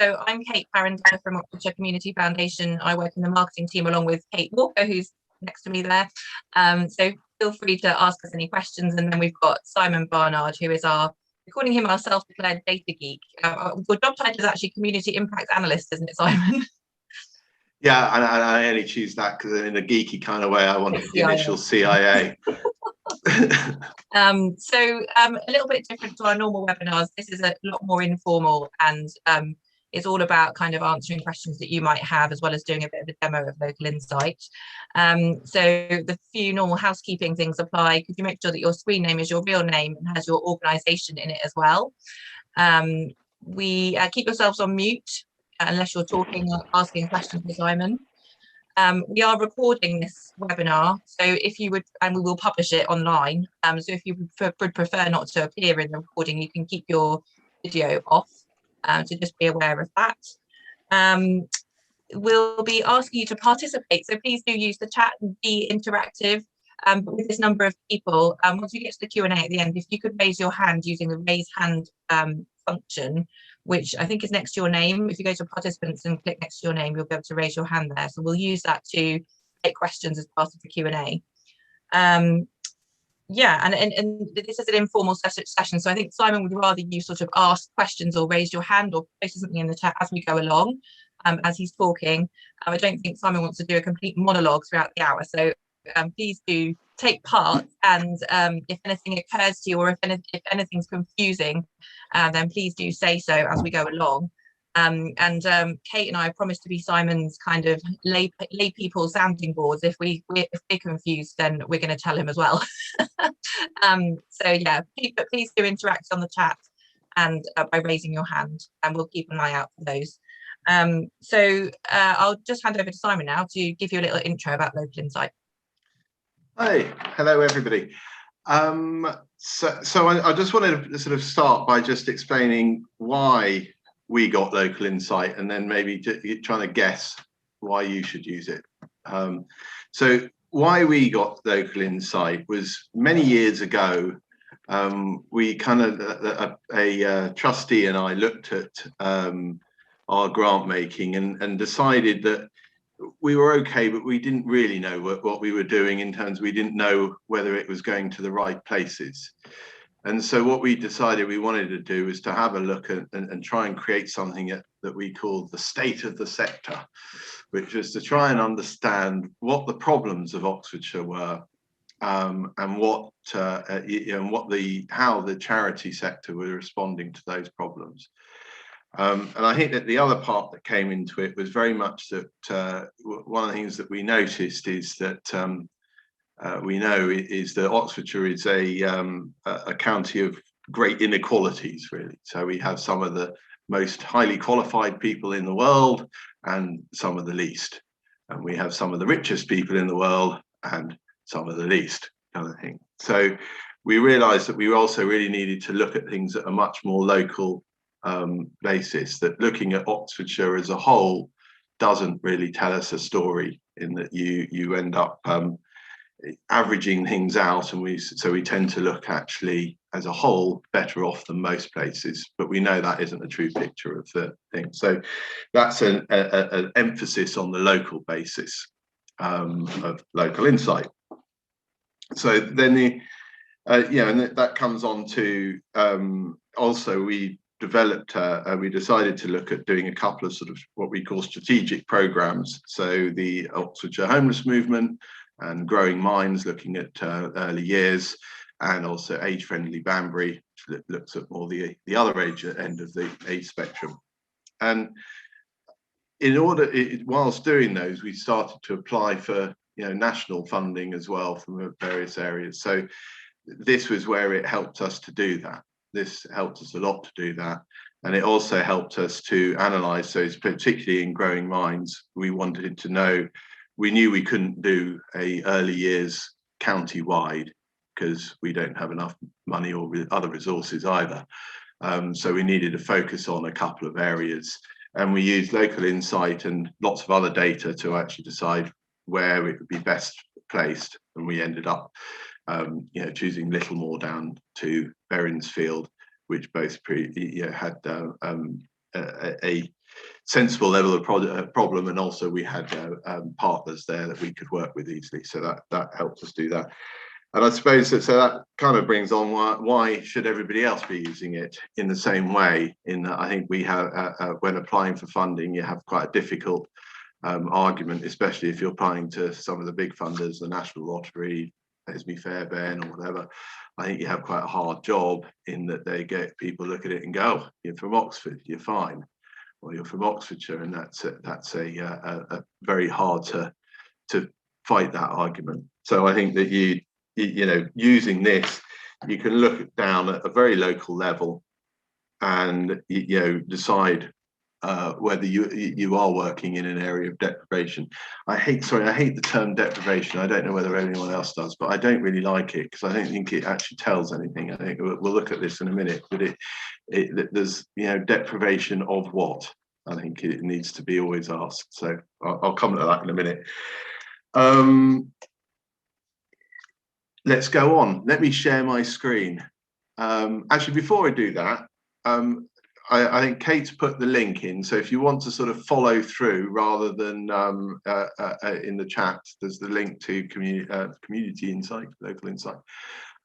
So I'm Kate Parendale from Oxfordshire Community Foundation. I work in the marketing team along with Kate Walker, who's next to me there. So feel free to ask us any questions. And then we've got Simon Barnard, who is we're calling him our self-declared data geek. Your job title is actually Community Impact Analyst, isn't it, Simon? Yeah, and I only choose that because in a geeky kind of way, I wanted the initial CIA. So a little bit different to our normal webinars. This is a lot more informal, and it's all about kind of answering questions that you might have, as well as doing a bit of a demo of Local Insight. So the few normal housekeeping things apply. Could you make sure that your screen name is your real name and has your organisation in it as well? Keep yourselves on mute unless you're talking or asking questions to Simon. We are recording this webinar, so if you would, and we will publish it online. So if you would prefer not to appear in the recording, you can keep your video off. So just be aware of that. We'll be asking you to participate, so please do use the chat and be interactive. But with this number of people, once we get to the Q&A at the end, if you could raise your hand using the raise hand function, which I think is next to your name. If you go to participants and click next to your name, you'll be able to raise your hand there. So we'll use that to take questions as part of the Q&A. Yeah, and this is an informal session, so I think Simon would rather you sort of ask questions or raise your hand or post something in the chat as we go along, as he's talking. I don't think Simon wants to do a complete monologue throughout the hour, so please do take part, and if anything occurs to you, or if anything's confusing, then please do say so as we go along. Kate and I promise to be Simon's kind of lay people sounding boards. If we're confused, then we're going to tell him as well. So yeah, please do interact on the chat and by raising your hand, and we'll keep an eye out for those. So I'll just hand over to Simon now to give you a little intro about Local Insight. Hi, hello everybody. So I just wanted to sort of start by just explaining why we got Local Insight, and then maybe trying to guess why you should use it. So why we got Local Insight was many years ago. We kind of a trustee and I looked at our grant making and decided that we were okay, but we didn't really know what we were doing in terms, we didn't know whether it was going to the right places. And so what we decided we wanted to do is to have a look at and try and create something that we called the state of the sector, which was to try and understand what the problems of Oxfordshire were, and how the charity sector were responding to those problems. And I think that the other part that came into it was very much that one of the things that we noticed is that that Oxfordshire is a county of great inequalities, really. So we have some of the most highly qualified people in the world and some of the least. And we have some of the richest people in the world and some of the least, kind of thing. So we realized that we also really needed to look at things at a much more local basis, that looking at Oxfordshire as a whole doesn't really tell us a story, in that you end up averaging things out, and we tend to look actually as a whole better off than most places, but we know that isn't a true picture of the thing. So that's an emphasis on the local basis of Local Insight. So then and that comes on to also we decided to look at doing a couple of sort of what we call strategic programs. So the Oxfordshire homeless movement and Growing Minds, looking at early years, and also Age Friendly Banbury, which looks at more the other age end of the age spectrum. And whilst doing those, we started to apply for national funding as well from various areas. So this was where it helped us to do that. This helped us a lot to do that, and it also helped us to analyse those, particularly in Growing Minds. We wanted to know, we knew we couldn't do a early years county-wide because we don't have enough money or other resources either. So we needed to focus on a couple of areas, and we used Local Insight and lots of other data to actually decide where it would be best placed, and we ended up choosing Littlemore down to Berrinsfield, which both had a sensible level of problem, and also we had partners there that we could work with easily, so that helped us do that. And I suppose that, so that kind of brings on why should everybody else be using it in the same way? In that, I think we have when applying for funding, you have quite a difficult argument, especially if you're applying to some of the big funders, the National Lottery, Esme Fairbairn or whatever. I think you have quite a hard job in that they get people look at it and go, oh, you're from Oxford, you're fine, or you're from Oxfordshire, and that's a very hard to fight that argument. So I think that you know, using this, you can look down at a very local level and you know, decide whether you are working in an area of deprivation. I hate the term deprivation. I don't know whether anyone else does, but I don't really like it because I don't think it actually tells anything. I think we'll look at this in a minute, but there's, you know, deprivation of what? I think it needs to be always asked. So I'll come to that in a minute. Let's go on. Let me share my screen. Actually, before I do that, I think Kate's put the link in. So if you want to sort of follow through rather than in the chat, there's the link to Community Insight, Local Insight.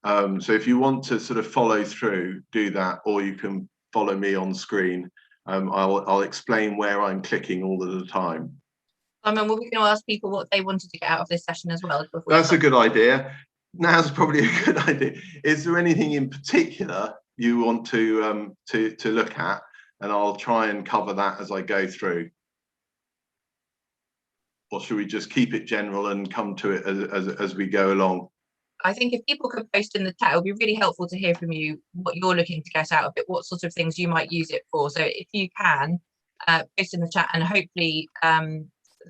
So if you want to sort of follow through, do that, or you can follow me on screen. I'll explain where I'm clicking all of the time. Simon, we're going to ask people what they wanted to get out of this session as well. That's a good idea. Now's probably a good idea. Is there anything in particular you want to look at? And I'll try and cover that as I go through. Or should we just keep it general and come to it as we go along? I think if people could post in the chat, it would be really helpful to hear from you what you're looking to get out of it, what sort of things you might use it for. So if you can, post in the chat, and hopefully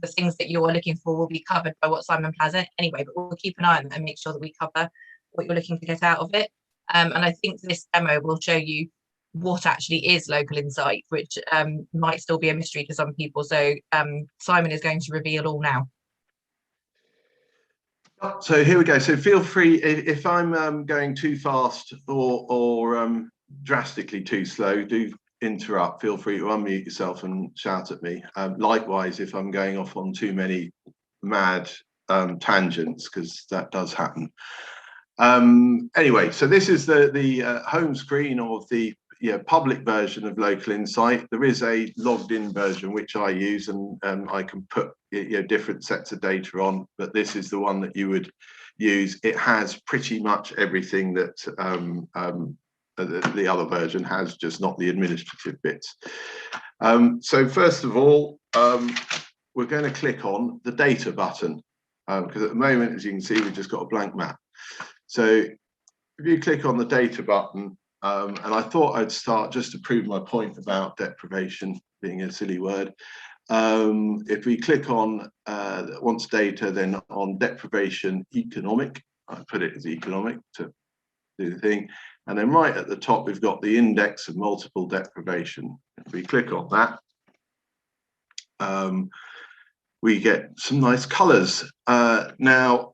the things that you're looking for will be covered by what Simon has anyway, but we'll keep an eye on it and make sure that we cover what you're looking to get out of it. And I think this demo will show you what actually is Local Insight, which might still be a mystery to some people. So Simon is going to reveal all now. So here we go. So feel free, if I'm going too fast or drastically too slow, do interrupt. Feel free to unmute yourself and shout at me. Likewise, if I'm going off on too many mad tangents, because that does happen. Anyway, so this is the home screen of the public version of Local Insight. There is a logged in version which I use, and I can put different sets of data on, but this is the one that you would use. It has pretty much everything that the other version has, just not the administrative bits. So first of all, we're going to click on the data button, because at the moment, as you can see, we've just got a blank map. So if you click on the data button, and I thought I'd start just to prove my point about deprivation being a silly word. If we click on wants data, then on deprivation economic, I put it as economic to do the thing. And then right at the top, we've got the index of multiple deprivation. If we click on that, we get some nice colors. Now,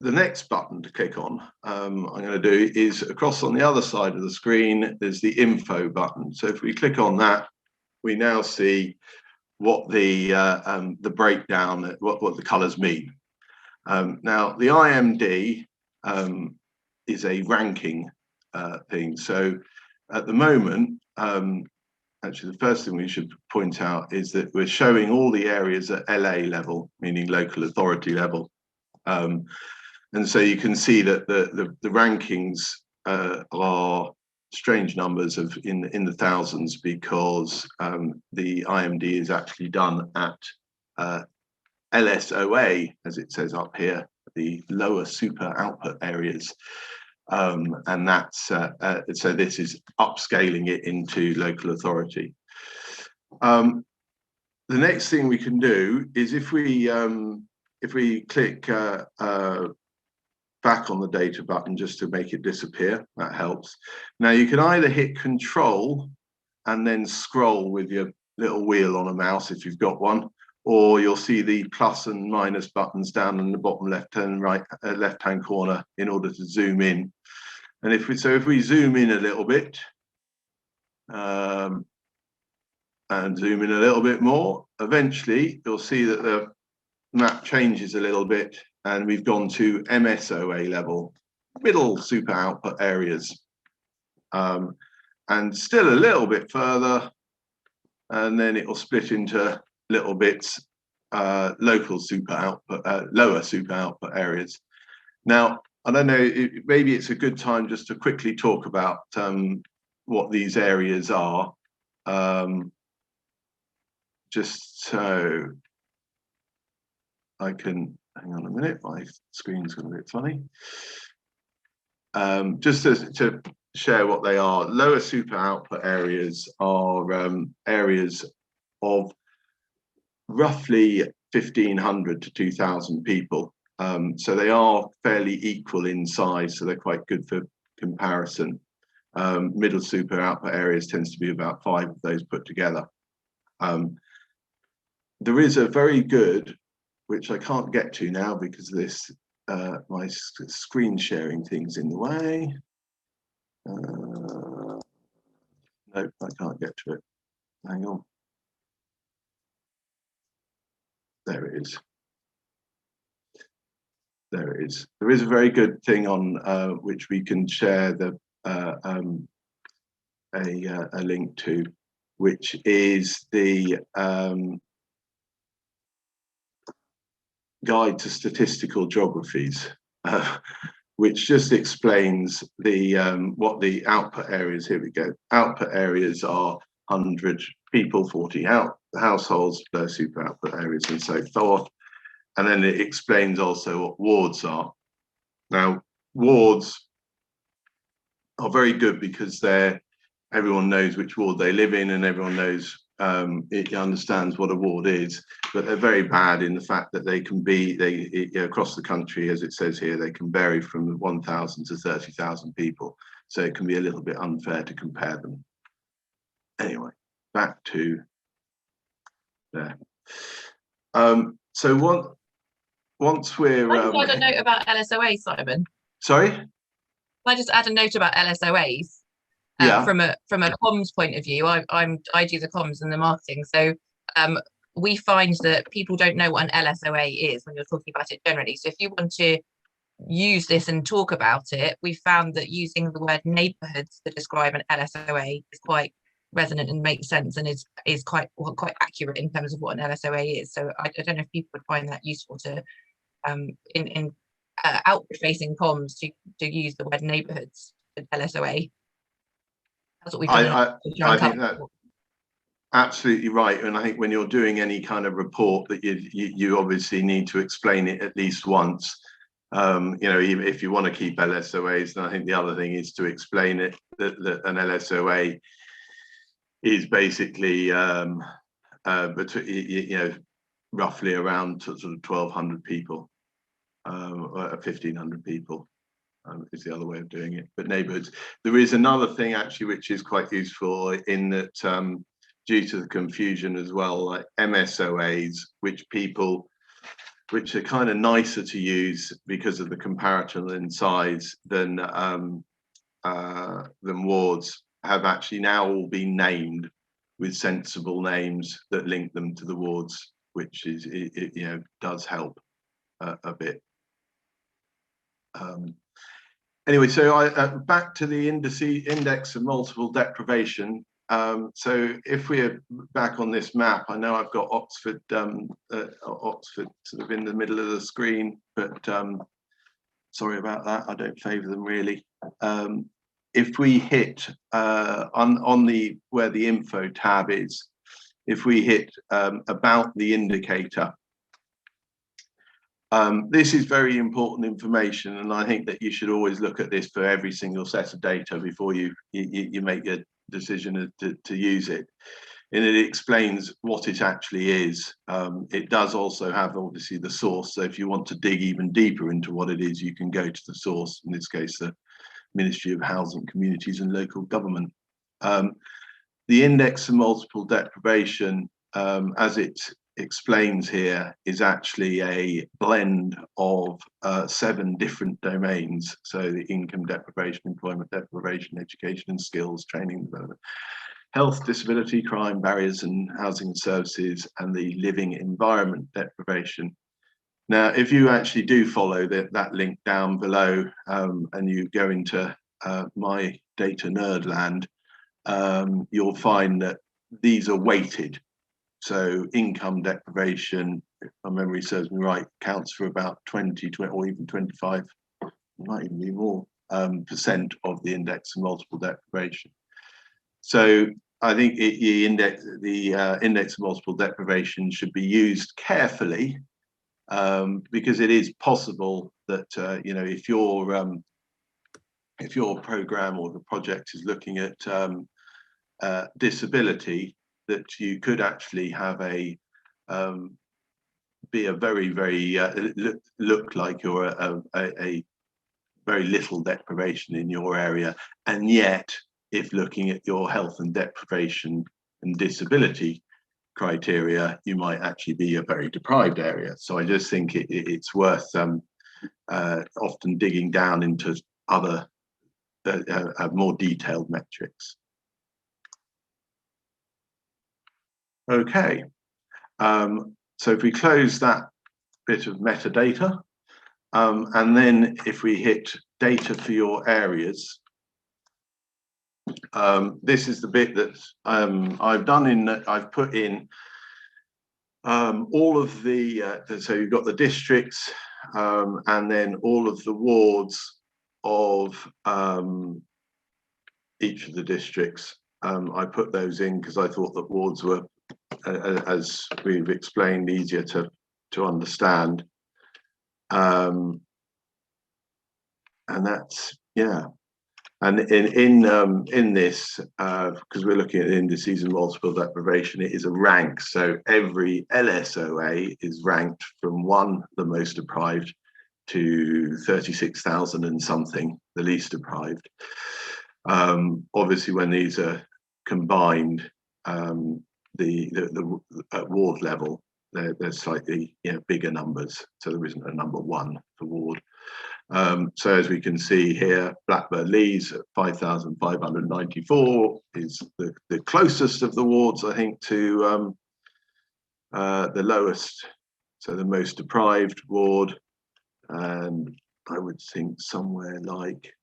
the next button to click on, I'm going to do is across on the other side of the screen, there's the info button. So if we click on that, we now see what the breakdown, what the colors mean. Now, the IMD is a ranking thing. So at the moment, actually, the first thing we should point out is that we're showing all the areas at LA level, meaning local authority level. And so you can see that the rankings are strange numbers of in the thousands, because the IMD is actually done at LSOA, as it says up here, the lower super output areas. And that's so this is upscaling it into local authority. The next thing we can do is if we click back on the data button just to make it disappear, that helps. Now you can either hit Control and then scroll with your little wheel on a mouse if you've got one, or you'll see the plus and minus buttons down in the bottom left hand corner in order to zoom in. And if we zoom in a little bit, and zoom in a little bit more, eventually you'll see that the map changes a little bit, and we've gone to MSOA level, middle super output areas, and still a little bit further, and then it will split into little bits, local super output, lower super output areas. Now, I don't know, maybe it's a good time just to quickly talk about what these areas are, just so I can, hang on a minute, my screen's gone a bit funny. Just to share what they are, lower super output areas are areas of roughly 1,500 to 2,000 people. So they are fairly equal in size, so they're quite good for comparison. Middle super output areas tends to be about 5 of those put together. There is a very good, which I can't get to now because this my screen sharing thing's in the way. Nope, I can't get to it. Hang on. There it is. There it is. There is a very good thing on which we can share the a link to, which is the Guide to Statistical Geographies, which just explains the what the output areas. Here we go. Output areas are 100 people, 40 households, super output areas, and so forth. And then it explains also what wards are. Now, wards are very good because everyone knows which ward they live in, and everyone knows it understands what a ward is. But they're very bad in the fact that they can be across the country, as it says here, they can vary from 1,000 to 30,000 people. So it can be a little bit unfair to compare them. Anyway, back to there. So once we're I just add a note about LSOA, Simon. Sorry? Can I just add a note about LSOAs? Yeah. From a comms point of view, I do the comms and the marketing. So we find that people don't know what an LSOA is when you're talking about it generally. So if you want to use this and talk about it, we found that using the word neighbourhoods to describe an LSOA is quite resonant and makes sense, and is quite accurate in terms of what an LSOA is. So I don't know if people would find that useful to in outward facing comms to use the word neighbourhoods for LSOA. That's what we've done. I think that absolutely right, and I think when you're doing any kind of report that you obviously need to explain it at least once. Even if you want to keep LSOAs, then I think the other thing is to explain it that an LSOA is basically between roughly around sort of 1,200 people, or 1,500 people. Is the other way of doing it. But neighbourhoods. There is another thing actually which is quite useful in that due to the confusion as well, like MSOAs, which are kind of nicer to use because of the comparator in size than wards, have actually now all been named with sensible names that link them to the wards, which is does help a bit. Anyway, so back to the index of multiple deprivation. So if we're back on this map, I know I've got Oxford sort of in the middle of the screen, but sorry about that. I don't favour them really. If we hit on where the info tab is, if we hit about the indicator. This is very important information, and I think that you should always look at this for every single set of data before you make a decision to use it. And it explains what it actually is. It does also have obviously the source, so if you want to dig even deeper into what it is, you can go to the source, in this case the Ministry of Housing, Communities and Local Government. The index of multiple deprivation, as it explains here, is actually a blend of 7 different domains. So the income deprivation, employment deprivation, education and skills, training development. health, disability, crime, barriers and housing services, and the living environment deprivation. Now, if you actually do follow that link down below and you go into my data nerd land, you'll find that these are weighted. So income deprivation, if my memory serves me right, counts for about 20 or even 25, might even be more, percent of the index of multiple deprivation. So I think the index of multiple deprivation should be used carefully, because it is possible that you know, if your program or the project is looking at disability, that you could actually have be a very look like you're a very little deprivation in your area, and yet if looking at your health and deprivation and disability criteria, you might actually be a very deprived area. So I just think it's worth often digging down into other more detailed metrics. Okay, so if we close that bit of metadata, and then if we hit data for your areas, this is the bit that I've done in that I've put in all of the, so you've got the districts and then all of the wards of each of the districts. I put those in because I thought that wards were, as we've explained, easier to understand. And that's, yeah. And in this, because we're looking at indices and multiple deprivation, it is a rank. So every LSOA is ranked from 1, the most deprived, to 36,000 and something, the least deprived. Obviously, when these are combined, the at ward level, they're slightly, you know, bigger numbers. So there isn't a number 1 for ward. So as we can see here, Blackburn-Lees at 5,594 is the closest of the wards, I think, to the lowest, so the most deprived ward. And I would think somewhere like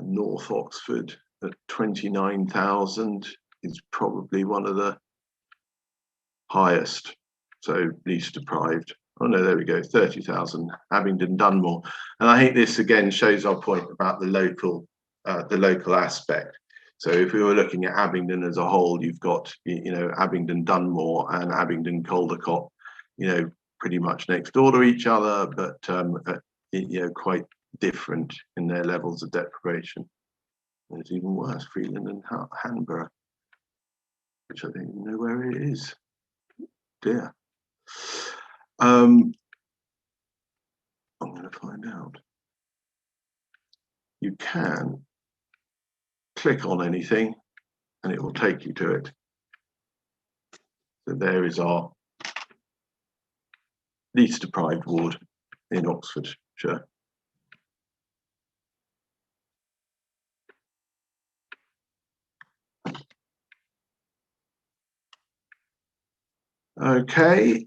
North Oxford at 29,000 is probably one of the highest, so least deprived. Oh no, there we go, 30,000, Abingdon, Dunmore. And I think this again shows our point about the local aspect. So if we were looking at Abingdon as a whole, you've got, you know, Abingdon, Dunmore and Abingdon, Caldecott, you know, pretty much next door to each other, but you know, quite different in their levels of deprivation. And it's even worse, Freeland and Hanborough, which I don't even know where it is. Dear. I'm going to find out. You can click on anything and it will take you to it. So there is our least deprived ward in Oxfordshire. Okay.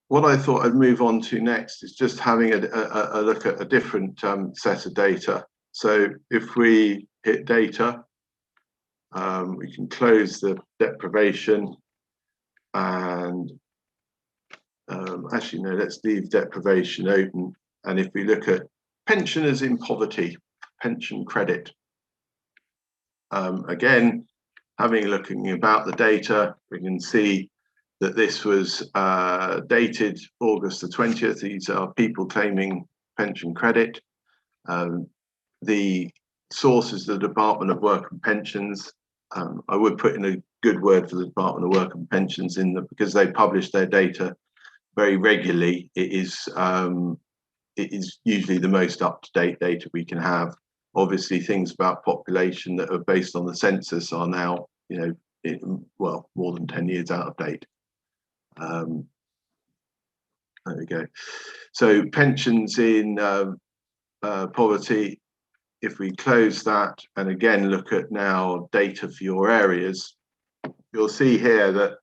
What I thought I'd move on to next is just having a look at a different set of data. So if we hit data, we can close the deprivation and actually no, let's leave deprivation open. And if we look at pensioners in poverty, pension credit, again, looking about the data, we can see that this was dated August the 20th. These are people claiming pension credit. The source is the Department of Work and Pensions. I would put in a good word for the Department of Work and Pensions because they publish their data very regularly. It is usually the most up-to-date data we can have. Obviously, things about population that are based on the census are now, you know, well, more than 10 years out of date. There we go. So pensions in poverty, if we close that and again look at now data for your areas, you'll see here that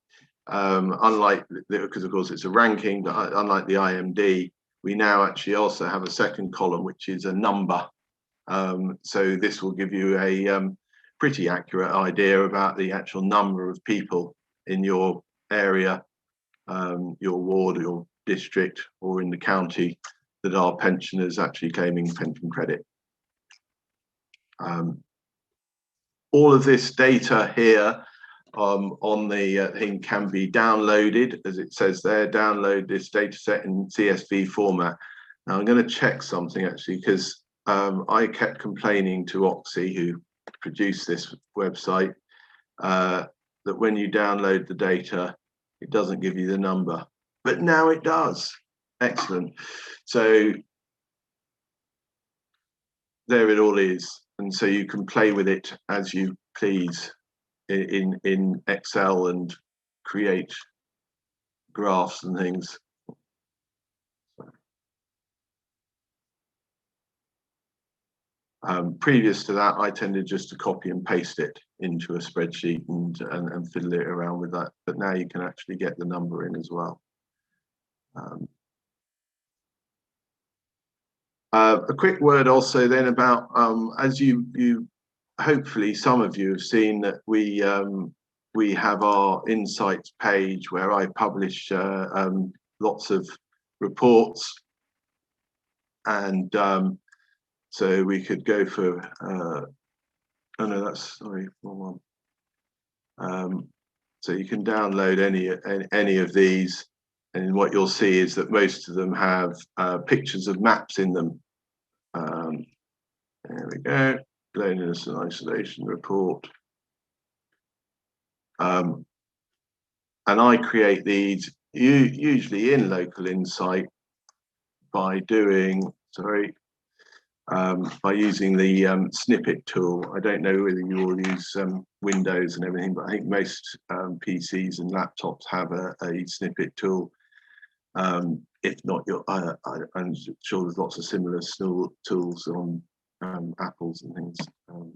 unlike, because of course it's a ranking, but unlike the IMD, we now actually also have a second column, which is a number. So this will give you a pretty accurate idea about the actual number of people in your area, your ward, your district, or in the county that are pensioners actually claiming pension credit. All of this data here on the thing can be downloaded, as it says there. Download this data set in CSV format. Now I'm going to check something actually, because I kept complaining to Oxy, who produced this website, that when you download the data, it doesn't give you the number, but now it does. Excellent. So there it all is, and so you can play with it as you please in Excel and create graphs and things. Previous to that, I tended just to copy and paste it into a spreadsheet and fiddle it around with that. But now you can actually get the number in as well. A quick word also then about, as you hopefully some of you have seen, that we have our insights page where I publish lots of reports, and so we could go for oh no, that's sorry, wrong one. So you can download any of these, and what you'll see is that most of them have pictures of maps in them. There we go, loneliness and isolation report. And I create these usually in Local Insight by doing, by using the Snipping tool. I don't know whether you all use Windows and everything, but I think most PCs and laptops have a Snipping tool. If not, I'm sure there's lots of similar tools on Apples and things. So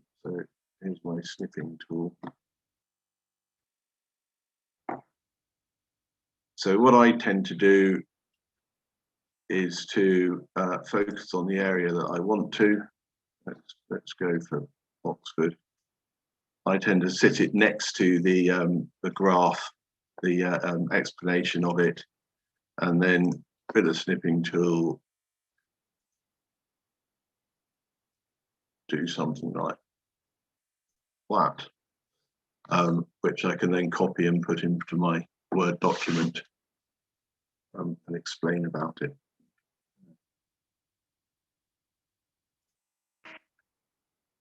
here's my Snipping tool. So what I tend to do is to focus on the area that I want to. Let's go for Oxford. I tend to sit it next to the graph, the explanation of it, and then with a Snipping tool, do something like that, which I can then copy and put into my Word document and explain about it.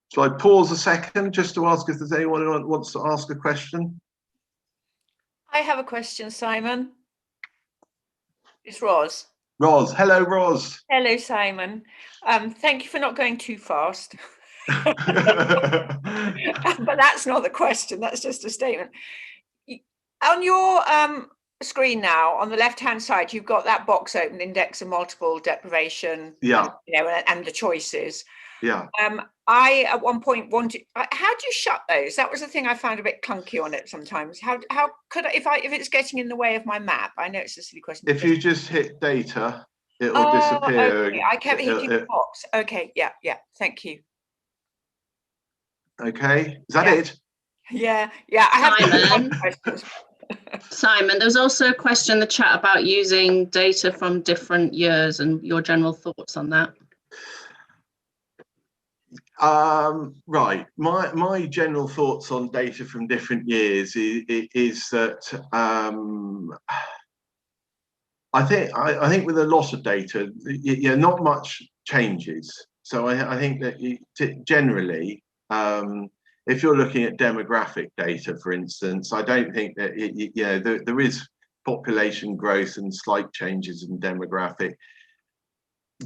So I pause a second just to ask if there's anyone who wants to ask a question. I have a question, Simon. It's Roz. Roz, hello, Roz. Hello, Simon. Thank you for not going too fast. But that's not the question. That's just a statement. On your screen now, on the left-hand side, you've got that box open, index of multiple deprivation. Yeah. You know, and the choices. Yeah. I at one point wanted. How do you shut those? That was the thing I found a bit clunky on it sometimes. How could I, if it's getting in the way of my map? I know it's a silly question. If you just hit data, it will disappear. Okay. I kept hitting the box. Okay. Yeah. Thank you. Okay. Is that it? Yeah. I have questions. Simon, there's also a question in the chat about using data from different years and your general thoughts on that. Right. My general thoughts on data from different years is that I think with a lot of data, not much changes. So I think that generally, if you're looking at demographic data, for instance, I don't think that there is population growth and slight changes in demographic,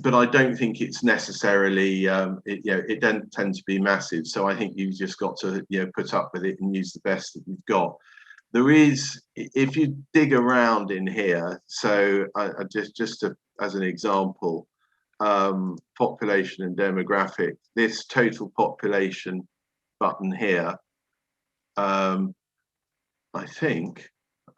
but I don't think it's necessarily it doesn't tend to be massive. So I think you've just got to put up with it and use the best that you've got. There is, if you dig around in here, so I just as an example, population and demographic, this total population button here, I think,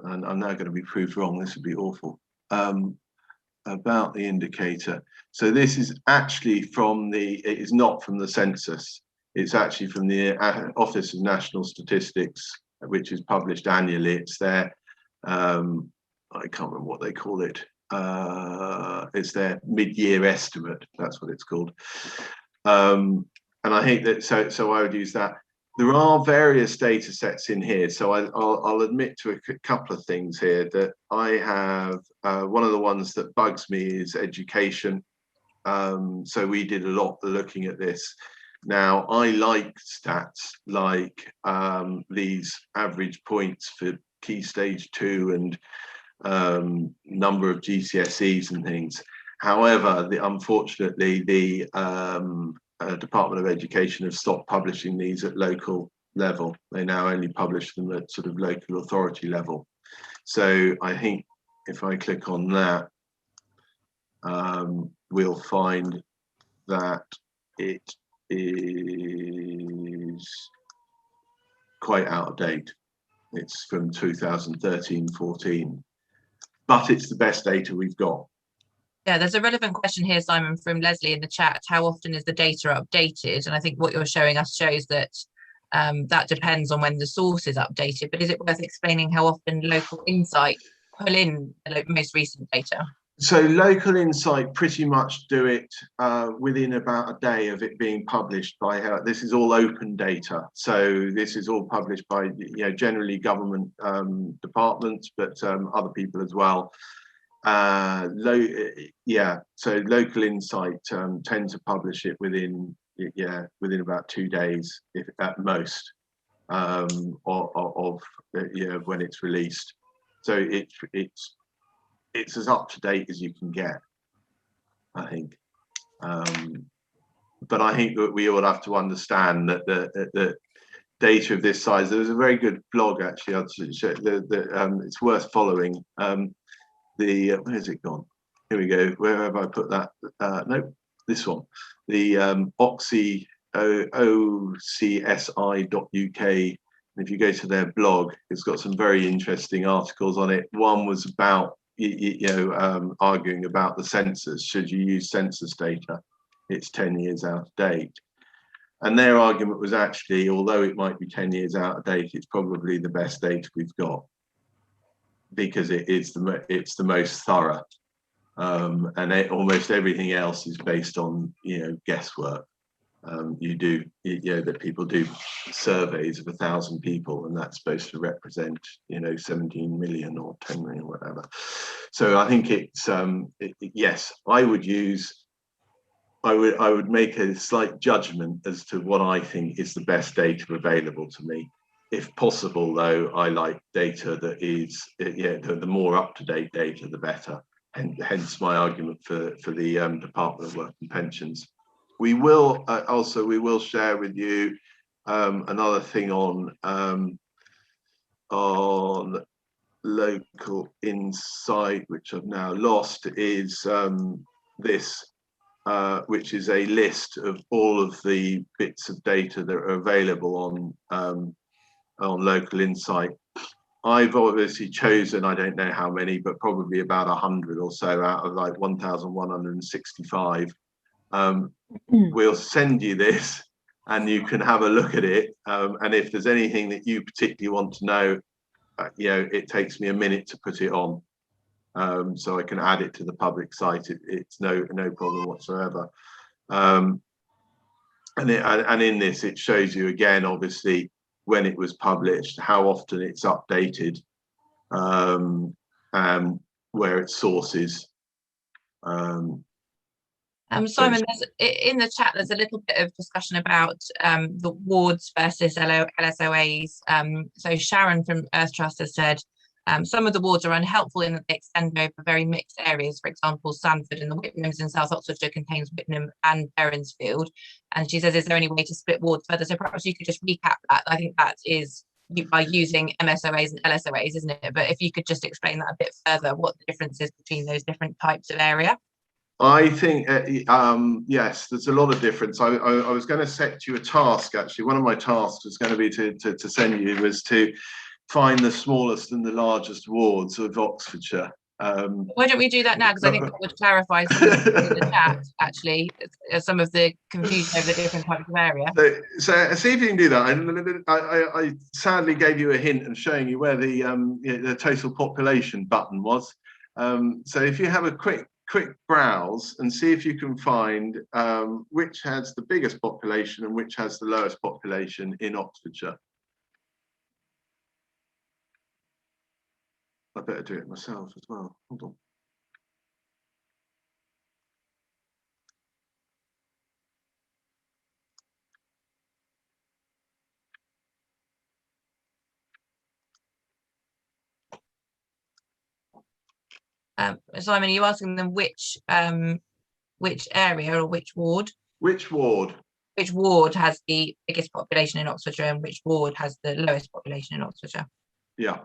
and I'm now going to be proved wrong, this would be awful, about the indicator. So this is actually from it is not from the census, it's actually from the Office of National Statistics, which is published annually. It's their, I can't remember what they call it, it's their mid-year estimate, that's what it's called. And I think that, so I would use that. There are various data sets in here, so I'll admit to a couple of things here that I have. One of the ones that bugs me is education. So we did a lot looking at this. Now, I like stats like these average points for Key Stage 2 and number of GCSEs and things. However, unfortunately, the Department of Education have stopped publishing these at local level. They now only publish them at sort of local authority level. So I think if I click on that, we'll find that it is quite out of date. It's from 2013-14, but it's the best data we've got. Yeah, there's a relevant question here, Simon, from Leslie in the chat. How often is the data updated? And I think what you're showing us shows that that depends on when the source is updated. But is it worth explaining how often Local Insight pull in the most recent data? So Local Insight pretty much do it within about a day of it being published by this is all open data. So this is all published by generally government departments, but other people as well. So Local Insight tend to publish it within about 2 days, if at most, of when it's released. So it's as up to date as you can get, I think. But I think that we all have to understand that the data of this size. There's a very good blog actually. It's worth following. Where's it gone? Here we go. Where have I put that? No, this one. The OCSI.uk. And if you go to their blog, it's got some very interesting articles on it. One was about arguing about the census. Should you use census data? It's 10 years out of date. And their argument was actually, although it might be 10 years out of date, it's probably the best data we've got, because it's the most thorough, and almost everything else is based on guesswork. That people do surveys of 1,000 people, and that's supposed to represent 17 million or 10 million, whatever. So I think it's yes, I would make a slight judgment as to what I think is the best data available to me. If possible, though, I like data that is, the more up-to-date data, the better. And hence my argument for the Department of Work and Pensions. We will share with you another thing on Local Insight, which I've now lost, is this, which is a list of all of the bits of data that are available on Local Insight. I've obviously chosen, I don't know how many, but probably about 100 or so out of like 1,165. We'll send you this and you can have a look at it. And if there's anything that you particularly want to know, it takes me a minute to put it on. So I can add it to the public site. It's no problem whatsoever. And in this, it shows you again, obviously, when it was published, how often it's updated, and where its source is. Simon, in the chat, there's a little bit of discussion about the wards versus LSOAs. So Sharon from Earth Trust has said, some of the wards are unhelpful in that they extend over very mixed areas. For example, Sandford and the Whitnams in South Oxfordshire contains Whitnam and Berensfield. And she says, is there any way to split wards further? So perhaps you could just recap that. I think that is by using MSOAs and LSOAs, isn't it? But if you could just explain that a bit further, what the difference is between those different types of area. I think, yes, there's a lot of difference. I was going to set you a task, actually. One of my tasks was going to be to send you was to find the smallest and the largest wards of Oxfordshire. Why don't we do that now? Because I think that would clarify some of the chat, actually, some of the confusion over the different types of area. So see if you can do that. I sadly gave you a hint of showing you where the total population button was. So if you have a quick browse and see if you can find which has the biggest population and which has the lowest population in Oxfordshire. I better do it myself as well. Hold on. Simon, are you asking them which area or which ward? Which ward? Which ward has the biggest population in Oxfordshire and which ward has the lowest population in Oxfordshire? Yeah.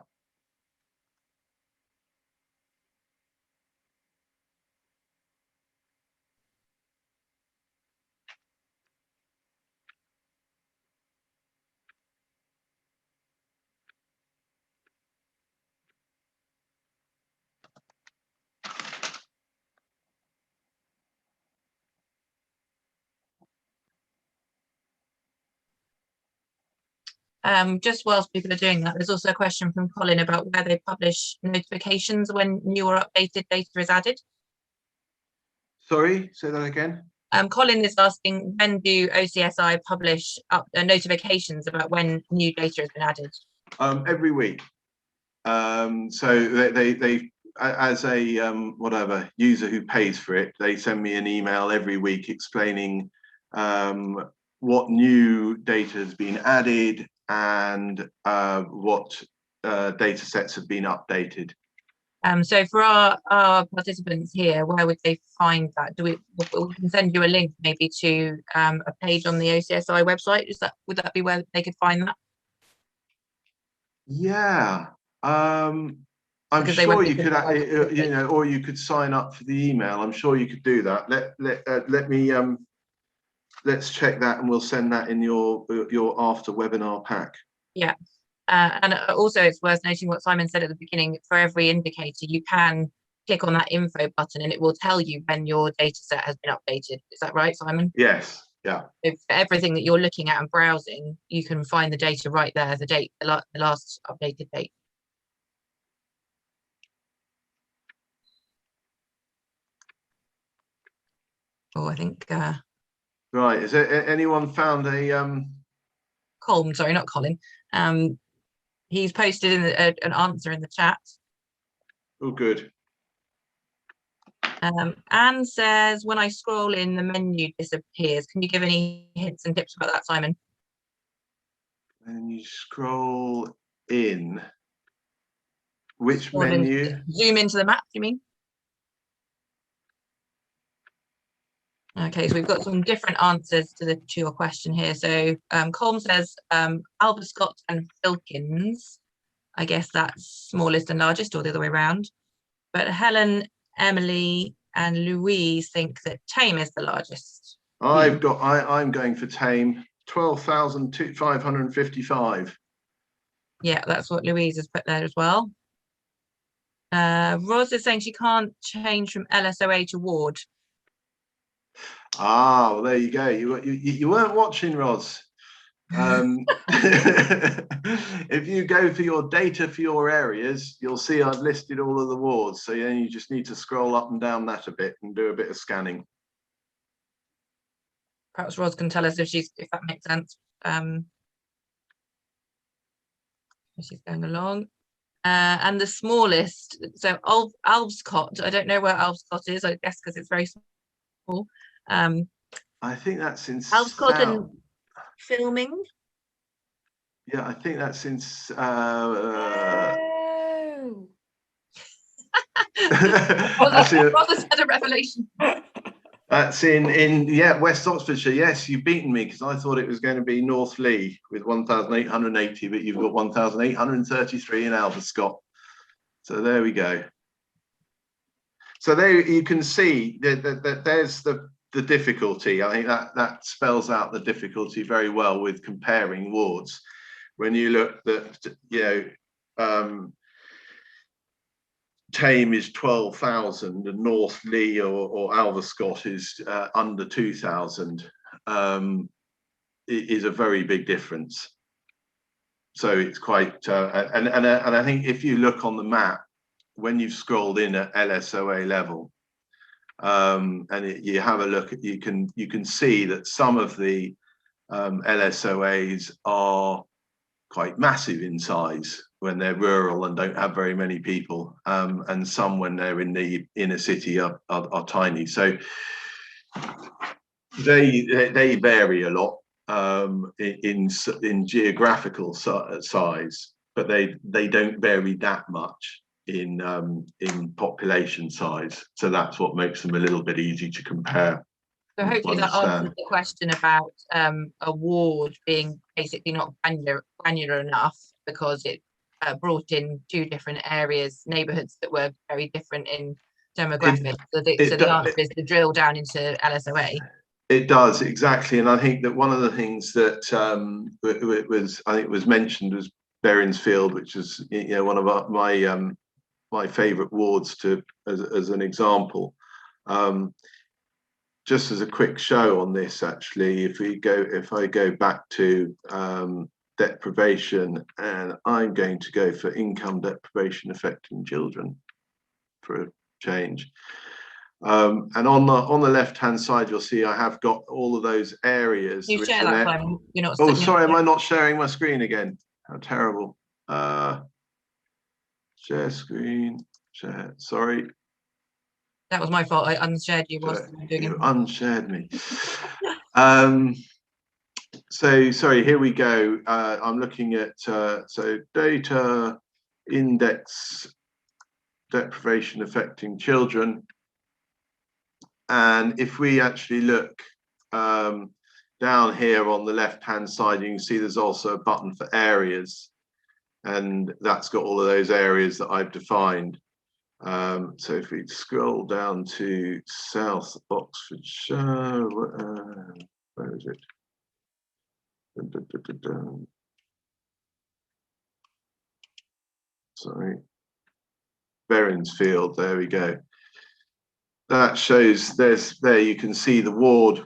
Just whilst people are doing that, there's also a question from Colin about where they publish notifications when new or updated data is added. Sorry, say that again. Colin is asking, when do OCSI publish notifications about when new data has been added? Every week. So they as a whatever user who pays for it, they send me an email every week explaining what new data has been added and what data sets have been updated. So for our participants here, where would they find that? We can send you a link maybe to a page on the OCSI website. Would that be where they could find that? Yeah, I'm sure you could, or you could sign up for the email. I'm sure you could do that. Let me let's check that, and we'll send that in your after webinar pack. Yeah. And also it's worth noting what Simon said at the beginning. For every indicator, you can click on that info button and it will tell you when your data set has been updated. Is that right, Simon? Yes. Yeah. So for everything that you're looking at and browsing, you can find the data right there, the last updated date. Oh, I think right. Is there anyone found a Colin, sorry, not Colin. He's posted in an answer in the chat. Oh, good. Anne says, when I scroll in, the menu disappears. Can you give any hints and tips about that, Simon? When you scroll in, which menu? Zoom into the map, you mean? Okay, so we've got some different answers to your question here. So Colm says Alberscott and Filkins. I guess that's smallest and largest, or the other way around. But Helen, Emily, and Louise think that Tame is the largest. I'm going for Tame, 12,555. Yeah, that's what Louise has put there as well. Ros is saying she can't change from LSOA to ward. Ah, well, there you go. You weren't watching, Ros. If you go for your data for your areas, you'll see I've listed all of the wards. So then you just need to scroll up and down that a bit and do a bit of scanning. Perhaps Ros can tell us if that makes sense. She's going along. And the smallest, so Alberscott, I don't know where Alberscott is, I guess because it's very small. I think that's in Alberscott and Filming. Yeah, I think that's in That's had a revelation. That's in West Oxfordshire. Yes, you've beaten me because I thought it was going to be North Lee with 1,880, but you've got 1,833 in Alberscott. So there we go. So there you can see that there's the difficulty. I think that spells out the difficulty very well with comparing wards. When you look at, Tame is 12,000 and North Lee or Alverscott is under 2,000, is a very big difference. So it's quite, and I think if you look on the map, when you've scrolled in at LSOA level, and you have a look at, you can see that some of the LSOAs are quite massive in size when they're rural and don't have very many people, and some when they're in the inner city are tiny. So they vary a lot in geographical size, but they don't vary that much in population size. So that's what makes them a little bit easy to compare. So hopefully that answers the question about a ward being basically not granular enough because it brought in two different areas, neighbourhoods that were very different in demographics. So the answer is to drill down into LSOA. It does, exactly. And I think that one of the things that was mentioned was Berrinsfield, which is one of my favourite wards as an example. Just as a quick show on this, actually, if I go back to deprivation, and I'm going to go for income deprivation affecting children for a change. And on the left-hand side, you'll see I have got all of those areas. You share that time. You're not. Oh, sorry, am I not sharing my screen again? How terrible. Share screen. Share. Sorry. That was my fault. I unshared you whilst I'm doing it. You unshared me. So sorry, here we go. I'm looking at so data index deprivation affecting children. And if we actually look down here on the left-hand side, you can see there's also a button for areas. And that's got all of those areas that I've defined. So if we scroll down to South Oxfordshire, where is it? Sorry, Berrinsfield, there we go. That shows there you can see the ward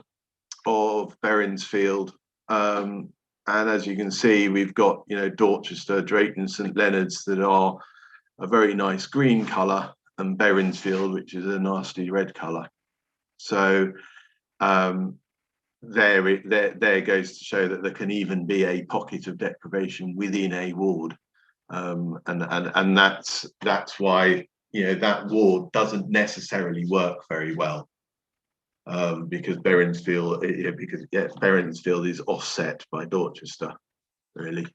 of Berrinsfield. And as you can see, we've got, Dorchester, Drayton, St Leonard's that are a very nice green colour, and Berrinsfield, which is a nasty red colour. So there goes to show that there can even be a pocket of deprivation within a ward, and that's why that ward doesn't necessarily work very well, because Berrinsfield is offset by Dorchester, really.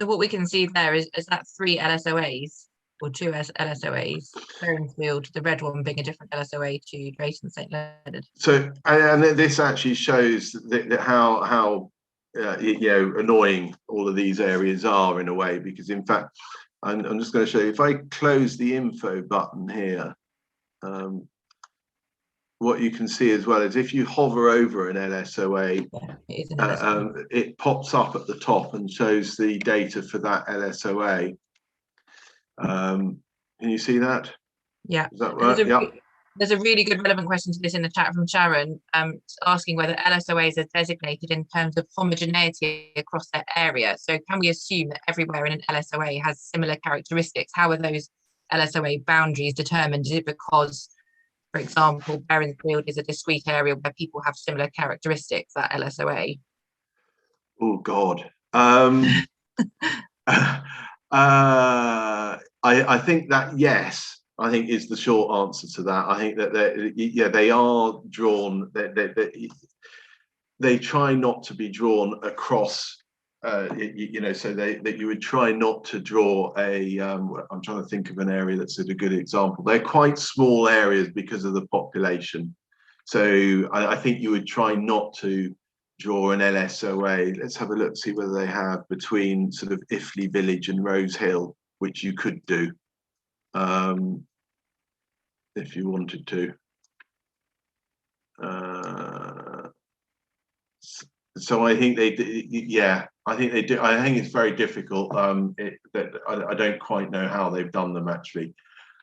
So what we can see there is that 3 LSOAs or 2 LSOAs, Berrinsfield, the red one being a different LSOA to Drayton St Leonard. So, and this actually shows that how annoying all of these areas are in a way, because in fact, I'm just going to show you, if I close the info button here, what you can see as well is if you hover over an LSOA, it pops up at the top and shows the data for that LSOA. Can you see that? Yeah. Is that right? There's a really good relevant question to this in the chat from Sharon, asking whether LSOAs are designated in terms of homogeneity across their area. So can we assume that everywhere in an LSOA has similar characteristics? How are those LSOA boundaries determined? Is it because, for example, Berrinsfield is a discrete area where people have similar characteristics, that LSOA? Oh, God. I think that, yes, I think is the short answer to that. I think that they are drawn, they try not to be drawn across, so that you would try not to draw a, I'm trying to think of an area that's a good example. They're quite small areas because of the population. So I think you would try not to draw an LSOA. Let's have a look, see whether they have between sort of Iffley Village and Rose Hill, which you could do. if you wanted to. So I think they, yeah, I think they do. I think it's very difficult. I don't quite know how they've done them actually.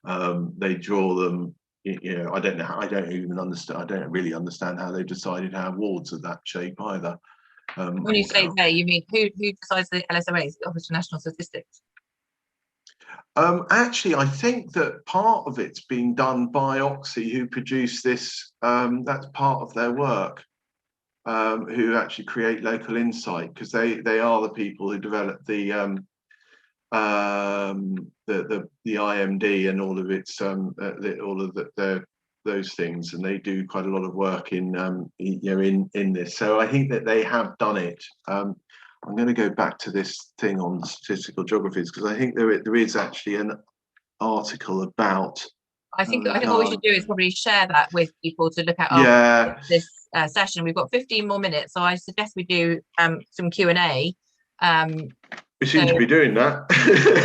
They draw them. You know, I don't know. I don't even understand. I don't really understand how they decided how wards are that shape either. When you say they, you mean who decides the LSOs, the Office for National Statistics? Actually, I think that part of it's being done by Oxy, who produce this. That's part of their work. Who actually create Local Insight, because they are the people who develop the IMD and all of its all of those things, and they do quite a lot of work in you know, in this. So I think that they have done it. I'm going to go back to this thing on statistical geographies, because I think there is actually an article about. I think what we should do is probably share that with people to look at this session. We've got 15 more minutes, so I suggest we do some Q&A. We seem to be doing that.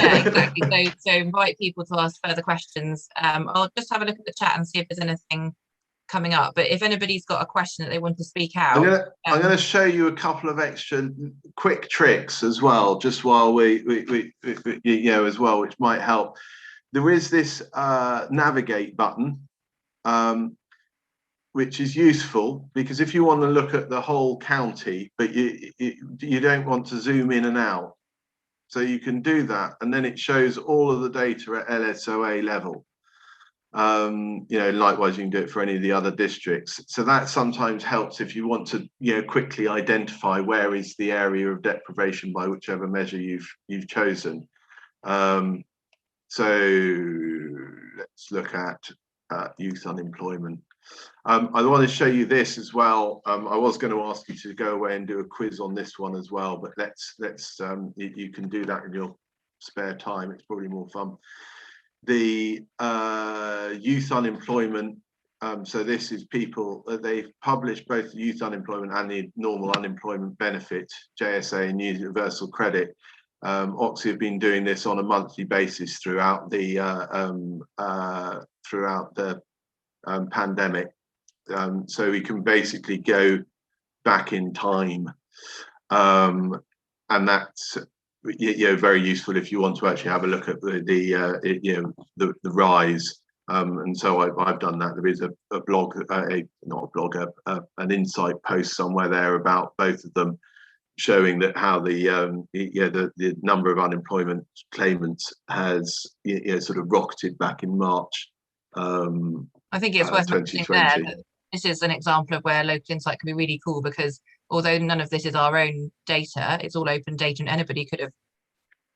Yeah, exactly. So invite people to ask further questions. I'll just have a look at the chat and see if there's anything coming up. But if anybody's got a question that they want to speak out, I'm going to show you a couple of extra quick tricks as well, just while we you know, as well, which might help. There is this navigate button, which is useful because if you want to look at the whole county, but you don't want to zoom in and out, so you can do that, and then it shows all of the data at LSOA level. You know, likewise, you can do it for any of the other districts. So that sometimes helps if you want to, you know, quickly identify where is the area of deprivation by whichever measure you've chosen. So let's look at youth unemployment. I want to show you this as well. I was going to ask you to go away and do a quiz on this one as well, but let's you can do that in your spare time. It's probably more fun. The youth unemployment. So this is people. They've published both the youth unemployment and the normal unemployment benefit, JSA and universal credit. Oxy have been doing this on a monthly basis throughout the pandemic, so we can basically go back in time, and that's, you know, very useful if you want to actually have a look at the rise. And so I've done that. There is a blog, not a blog, an insight post somewhere there about both of them, showing that how the number of unemployment claimants has, you know, sort of rocketed back in March. I think it's worth mentioning there that this is an example of where Local Insight can be really cool, because although none of this is our own data, it's all open data and anybody could have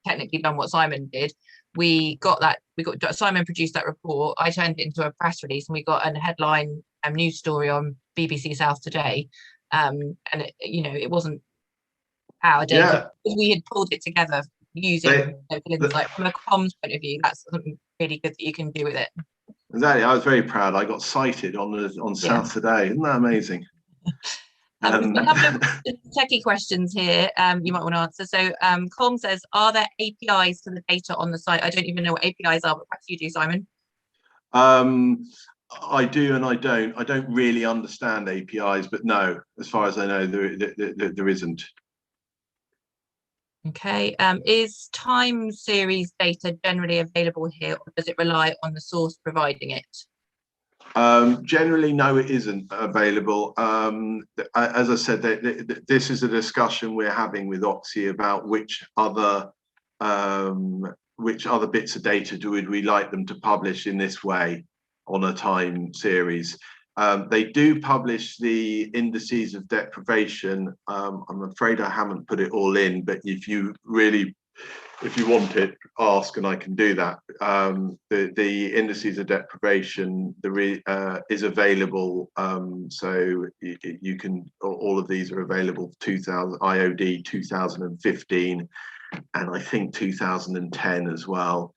technically done what Simon did. Simon produced that report, I turned it into a press release, and we got a headline news story on BBC South Today, and it wasn't our data, because we had pulled it together using Local Insight. From a comms point of view, that's something really good that you can do with it. Exactly, I was very proud. I got cited on South Today. Isn't that amazing? We've got a couple of techie questions here you might want to answer. So Colm says, are there APIs to the data on the site? I don't even know what APIs are, but perhaps you do, Simon. I do and I don't. I don't really understand APIs, but no, as far as I know, there isn't. Okay, is time series data generally available here, or does it rely on the source providing it? Generally, no, it isn't available. As I said, this is a discussion we're having with Oxy about which other bits of data would we like them to publish in this way on a time series. They do publish the indices of deprivation. I'm afraid I haven't put it all in, but if you want it, ask and I can do that. The indices of deprivation is available, so you can. All of these are available. 2000 IOD 2015, and I think 2010 as well.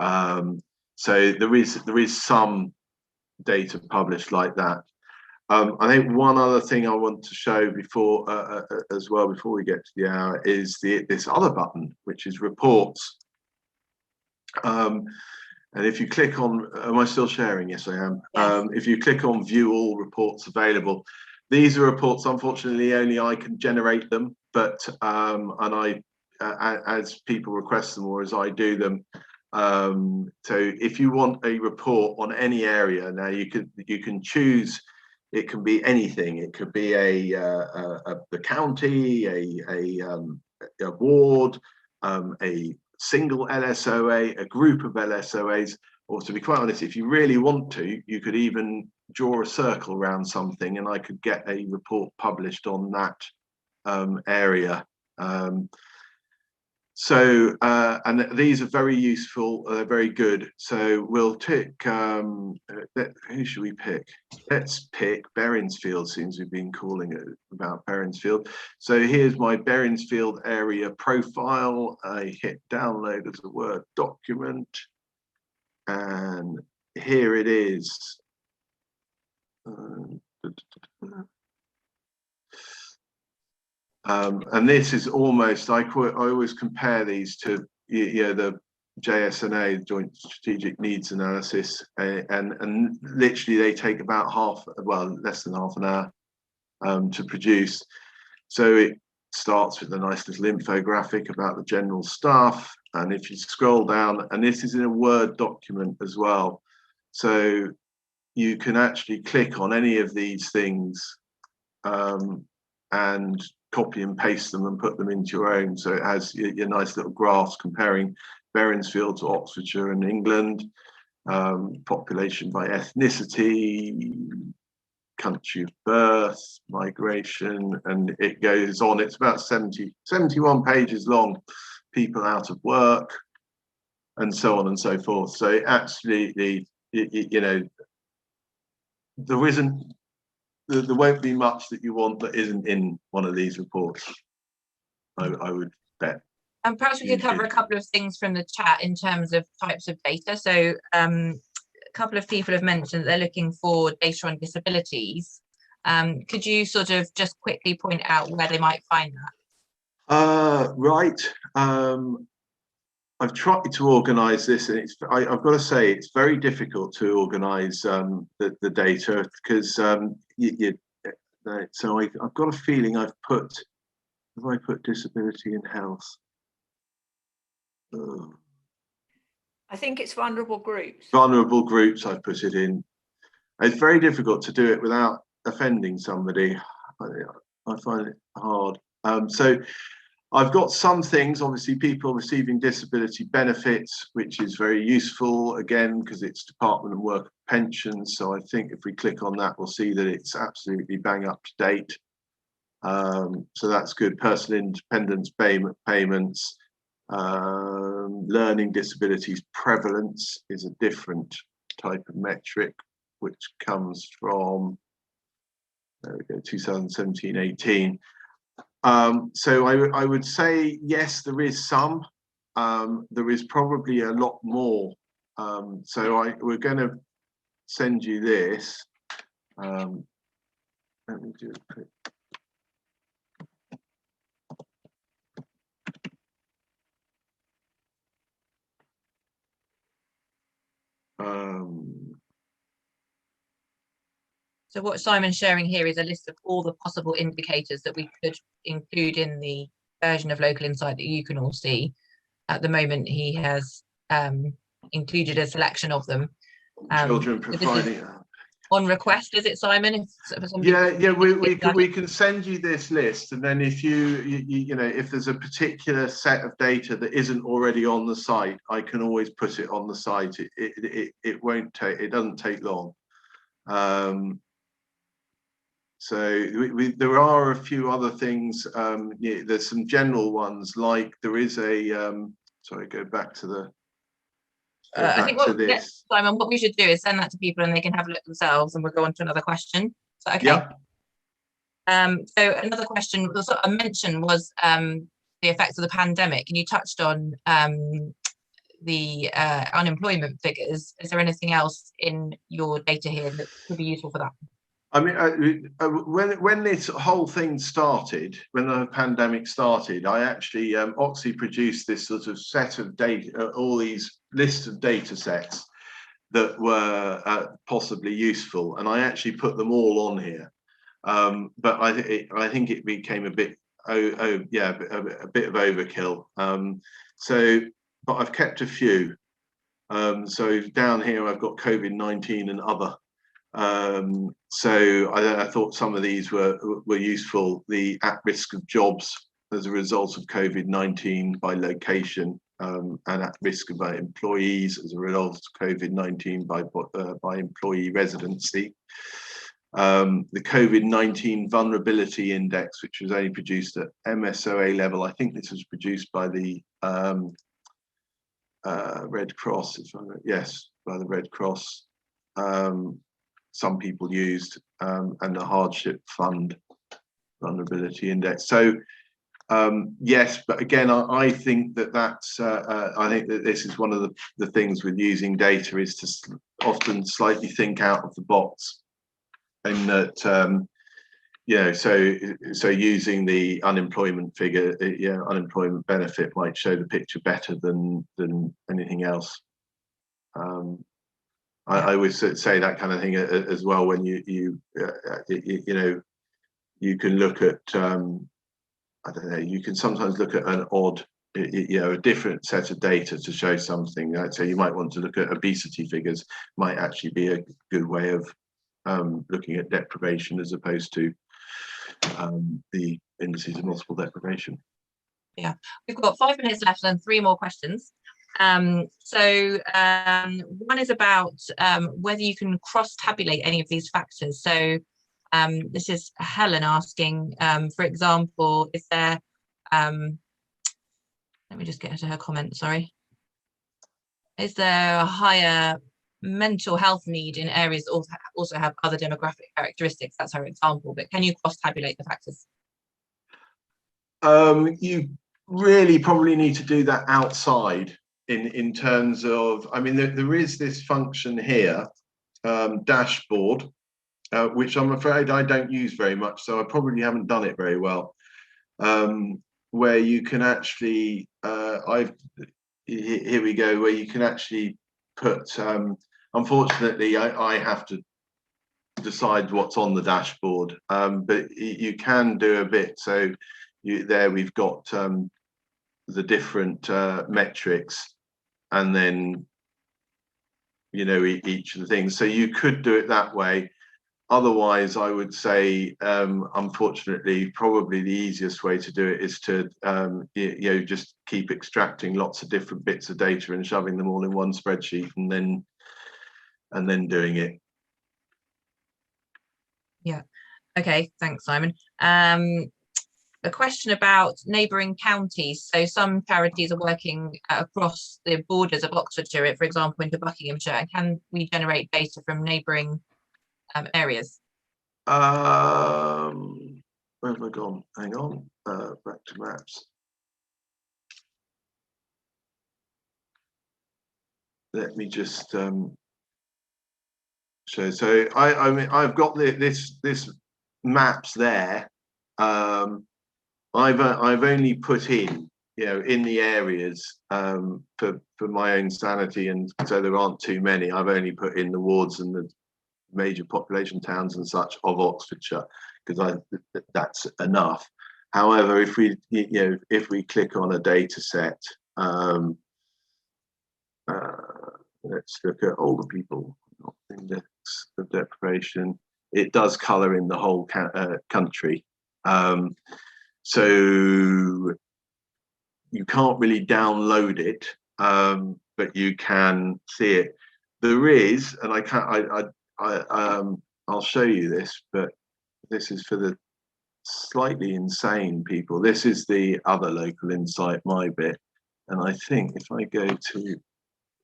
So there is some data published like that. I think one other thing I want to show before we get to the hour is this other button, which is reports. And And if you click on, am I still sharing? Yes, I am. Yes. If you click on view all reports available, these are reports, unfortunately, only I can generate them, but as people request them or as I do them. So if you want a report on any area, now you can choose. It can be anything. It could be the county, a ward, a single LSOA, a group of LSOAs, or to be quite honest, if you really want to, you could even draw a circle around something and I could get a report published on that area. And these are very useful, they're very good. So we'll tick, who should we pick? Let's pick Berensfield, since we've been calling it about Berensfield. So here's my Berensfield area profile. I hit download as a Word document. And here it is. And this is almost, I always compare these to the JSNA, Joint Strategic Needs Analysis, and literally they take about less than half an hour to produce. So it starts with a nice little infographic about the general stuff, and if you scroll down, and this is in a Word document as well, so you can actually click on any of these things and copy and paste them and put them into your own. So it has your nice little graphs comparing Berensfield to Oxfordshire and England, population by ethnicity, country of birth, migration, and it goes on. It's about 71 pages long, people out of work, and so on and so forth. So absolutely, there won't be much that you want that isn't in one of these reports, I would bet. And perhaps we could cover a couple of things from the chat in terms of types of data. So a couple of people have mentioned that they're looking for data on disabilities. Could you sort of just quickly point out where they might find that? Right. I've tried to organise this, and I've got to say it's very difficult to organise the data because so I've got a feeling have I put disability and health? I think it's vulnerable groups. Vulnerable groups, I've put it in. It's very difficult to do it without offending somebody. I find it hard. So I've got some things, obviously people receiving disability benefits, which is very useful, again, because it's Department of Work and Pensions. So I think if we click on that, we'll see that it's absolutely bang up to date. So that's good. Personal independence payments, learning disabilities prevalence is a different type of metric, which comes from, there we go, 2017-18. So I would say, yes, there is some. There is probably a lot more. So we're going to send you this. Let me do a quick. So what Simon's sharing here is a list of all the possible indicators that we could include in the version of Local Insight that you can all see. At the moment, he has included a selection of them. Children providing. On request, is it, Simon? Yeah, we can send you this list, and then if if there's a particular set of data that isn't already on the site, I can always put it on the site. It doesn't take long. So there are a few other things. There's some general ones, like there is a sorry, go back to the I think Simon, what we should do is send that to people and they can have a look themselves, and we'll go on to another question. Is that okay? Yeah. So another question I mentioned was the effects of the pandemic, and you touched on the unemployment figures. Is there anything else in your data here that could be useful for that? I mean, when this whole thing started, when the pandemic started, I actually Oxy produced this sort of set of data, all these lists of data sets that were possibly useful, and I actually put them all on here. But I think it became a bit, a bit of overkill. But I've kept a few. So down here I've got COVID-19 and other. So I thought some of these were useful. The at risk of jobs as a result of COVID-19 by location, and at risk of employees as a result of COVID-19 by employee residency. The COVID-19 vulnerability index, which was only produced at MSOA level. I think this was produced by the Red Cross, yes, by the Red Cross. Some people used, and the hardship fund vulnerability index. So yes, but again, I think that I think that this is one of the things with using data, is to often slightly think out of the box, and that so using the unemployment figure, unemployment benefit might show the picture better than anything else. I always say that kind of thing as well, when you can look at I don't know, you can sometimes look at an odd, a different set of data to show something. So you might want to look at obesity figures, might actually be a good way of looking at deprivation, as opposed to the indices of multiple deprivation. Yeah, we've got 5 minutes left and 3 more questions. One is about whether you can cross-tabulate any of these factors. So this is Helen asking, for example, is there, let me just get into her comment, sorry. Is there a higher mental health need in areas that also have other demographic characteristics? That's her example, but can you cross-tabulate the factors? You really probably need to do that outside in terms of, I mean, there is this function here, dashboard, which I'm afraid I don't use very much, so I probably haven't done it very well, where you can actually, here we go, where you can actually put, unfortunately, I have to decide what's on the dashboard, but you can do a bit. So there we've got the different metrics, and then each of the things. So you could do it that way. Otherwise, I would say, unfortunately, probably the easiest way to do it is to just keep extracting lots of different bits of data and shoving them all in one spreadsheet, and then doing it. Yeah. Okay, thanks, Simon. A question about neighbouring counties. So some charities are working across the borders of Oxfordshire, for example, into Buckinghamshire. And can we generate data from neighbouring areas? Where have I gone? Hang on, back to maps. Let me just show. So I mean, I've got this maps there. I've only put in, in the areas for my own sanity, and so there aren't too many. I've only put in the wards and the major population towns and such of Oxfordshire, because that's enough. However, if we click on a data set, let's look at older people, index of deprivation. It does colour in the whole country. So you can't really download it, but you can see it. There is, and I'll show you this, but this is for the slightly insane people. This is the other local insight, my bit, and I think if I go to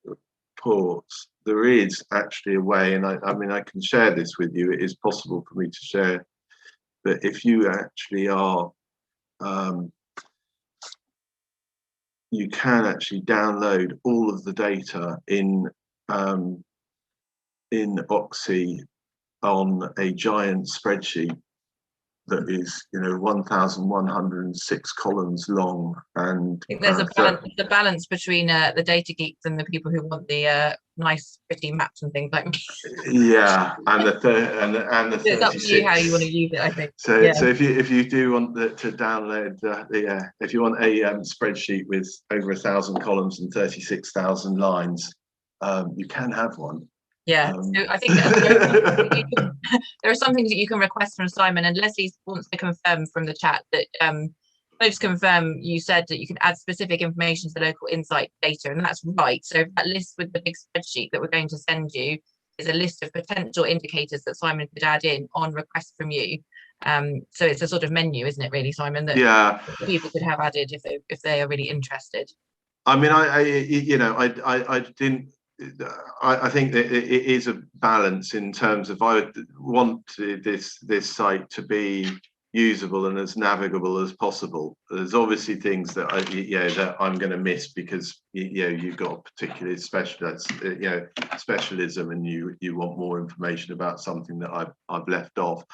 reports, there is actually a way, and I mean, I can share this with you. It is possible for me to share, but if you actually are, you can actually download all of the data in Oxy on a giant spreadsheet that is, 1,106 columns long, and I think there's a balance between the data geeks and the people who want the nice, pretty maps and things like me. Yeah, and the It's up to you how you want to use it, I think. So, Yeah. so if you do want to download, if you want a spreadsheet with over 1,000 columns and 36,000 lines, you can have one. Yeah, so I think there are some things that you can request from Simon, and Leslie wants to confirm from the chat that just confirm you said that you can add specific information to the local insight data, and that's right. So that list with the big spreadsheet that we're going to send you is a list of potential indicators that Simon could add in on request from you. So it's a sort of menu, isn't it, really, Simon, that people could have added if they are really interested. I mean, I didn't. I think that it is a balance in terms of, I would want this site to be usable and as navigable as possible. There's obviously things that that I'm going to miss because you've got a particular specialism, and you want more information about something that I've left off,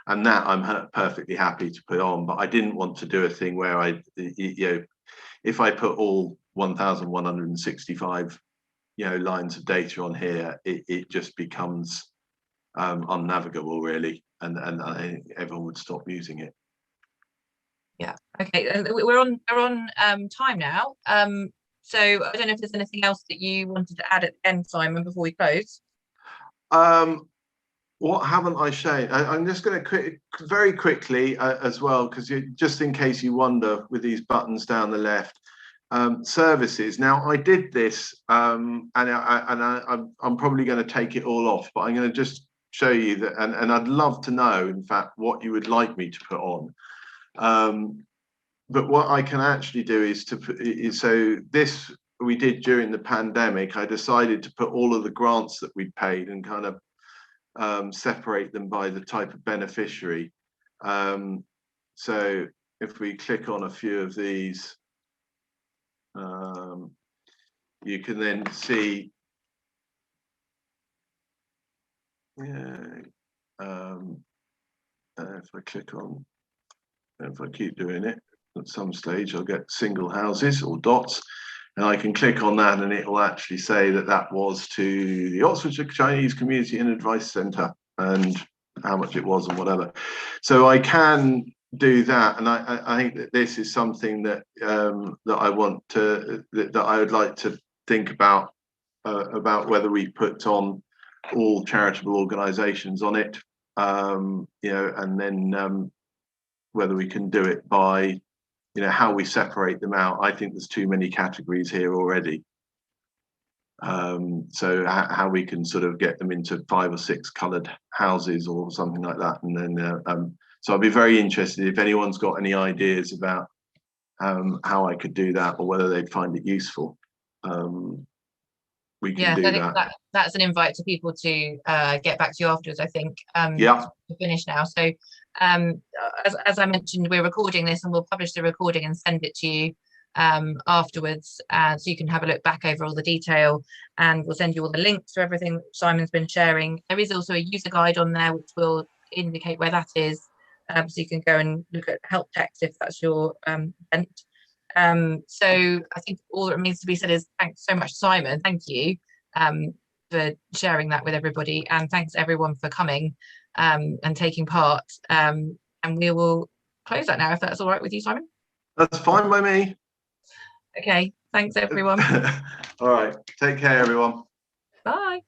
and that I'm perfectly happy to put on. But I didn't want to do a thing where if I put all 1,165 lines of data on here, it just becomes unnavigable, really, and I think everyone would stop using it. Yeah. Okay. We're on time now. So I don't know if there's anything else that you wanted to add at the end, Simon, before we close. What haven't I shown? I'm just going to very quickly as well, because just in case you wonder, with these buttons down the left. Services. Now, I did this, and I'm probably going to take it all off, but I'm going to just show you that, and I'd love to know, in fact, what you would like me to put on. But what I can actually do is so this we did during the pandemic. I decided to put all of the grants that we'd paid and kind of separate them by the type of beneficiary. So if we click on a few of these, you can then see, if I click on, if I keep doing it, at some stage I'll get single houses or dots, and I can click on that and it will actually say that was to the Oxfordshire Chinese Community and Advice Centre and how much it was and whatever. So I can do that, and I think that this is something that that I want to that I would like to think about whether we put on all charitable organisations on it, and then whether we can do it by how we separate them out. I think there's too many categories here already. So how we can sort of get them into 5 or 6 coloured houses or something like that, and then so I'd be very interested if anyone's got any ideas about how I could do that, or whether they'd find it useful. We can do that. That's an invite to people to get back to you afterwards, I think. Yeah. To finish now. So as I mentioned, we're recording this and we'll publish the recording and send it to you afterwards, so you can have a look back over all the detail, and we'll send you all the links to everything Simon's been sharing. There is also a user guide on there which will indicate where that is, so you can go and look at help text if that's your bent. So I think all that remains to be said is thanks so much, Simon. Thank you for sharing that with everybody, and thanks everyone for coming and taking part, and we will close that now, if that's all right with you, Simon. That's fine by me. Okay, thanks everyone. All right, take care everyone. Bye.